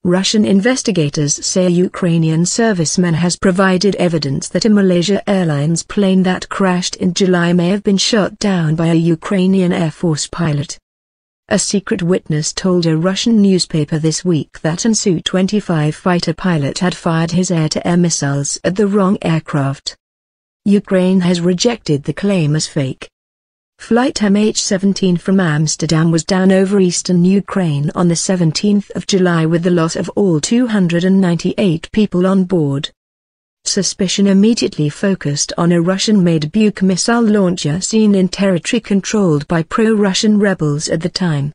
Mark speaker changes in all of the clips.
Speaker 1: Russian investigators say a Ukrainian serviceman has provided evidence that a Malaysia Airlines plane that crashed in July may have been shot down by a Ukrainian Air Force pilot. A secret witness told a Russian newspaper this week that an MH17 fighter pilot had fired his air-to-air missiles at the wrong aircraft. Ukraine has rejected the claim as fake. Flight MH17 from Amsterdam was down over eastern Ukraine on the 17th of July with the loss of all 298 people on board. Suspicion immediately focused on a Russian-made Buk missile launcher seen in territory controlled by pro-Russian rebels at the time.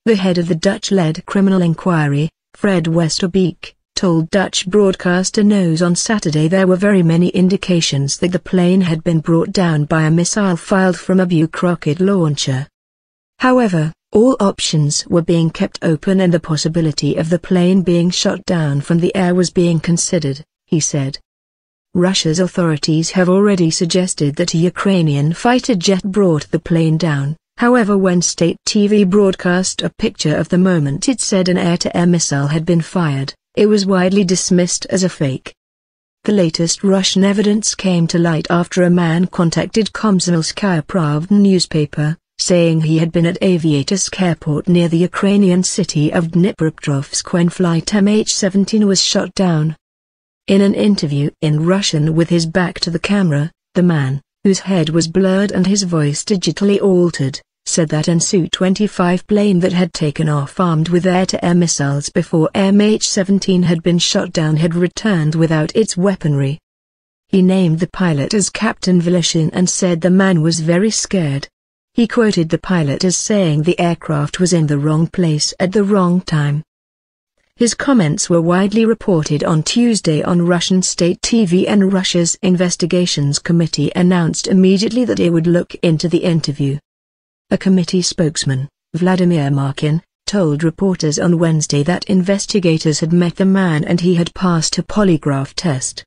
Speaker 1: The head of the Dutch-led criminal inquiry, Fred Westerbeke, told Dutch broadcaster Noos on Saturday there were very many indications that the plane had been brought down by a missile fired from a Buk rocket launcher. However, all options were being kept open and the possibility of the plane being shot down from the air was being considered, he said. Russia's authorities have already suggested that a Ukrainian fighter jet brought the plane down. However, when state TV broadcast a picture of the moment it said an air-to-air missile had been fired, it was widely dismissed as a fake. The latest Russian evidence came to light after a man contacted Komsomolskaya Pravda newspaper, saying he had been at Aviatorsk Airport near the Ukrainian city of Dnipropetrovsk when flight MH17 was shot down. In an interview in Russian with his back to the camera, the man, whose head was blurred and his voice digitally altered, said that an MH17 plane that had taken off armed with air-to-air missiles before MH17 had been shot down had returned without its weaponry. He named the pilot as Captain Vilishin and said the man was very scared. He quoted the pilot as saying the aircraft was in the wrong place at the wrong time. His comments were widely reported on Tuesday on Russian state TV and Russia's investigations committee announced immediately that it would look into the interview. A committee spokesman, Vladimir Markin, told reporters on Wednesday that investigators had met the man and he had passed a polygraph test.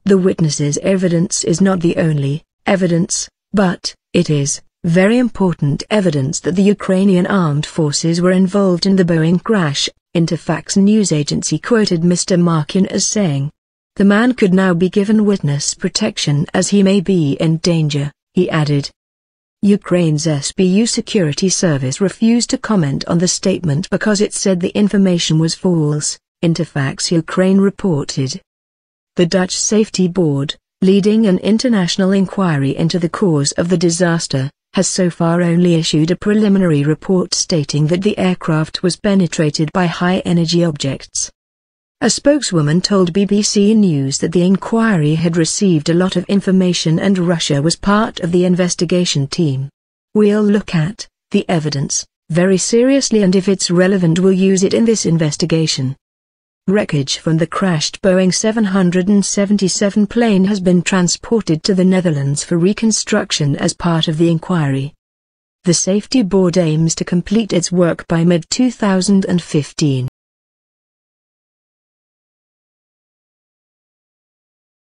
Speaker 1: The witness's evidence is not the only evidence, but it is very important evidence that the Ukrainian armed forces were involved in the Boeing crash, Interfax news agency quoted Mr. Markin as saying. The man could now be given witness protection as he may be in danger, he added. Ukraine's SBU security service refused to comment on the statement because it said the information was false, Interfax Ukraine reported. The Dutch Safety Board, leading an international inquiry into the cause of the disaster, has so far only issued a preliminary report stating that the aircraft was penetrated by high-energy objects. A spokeswoman told BBC News that the inquiry had received a lot of information and Russia was part of the investigation team. We'll look at the evidence very seriously and if it's relevant we'll use it in this investigation. Wreckage from the crashed Boeing 777 plane has been transported to the Netherlands for reconstruction as part of the inquiry. The Safety Board aims to complete its work by mid-2015.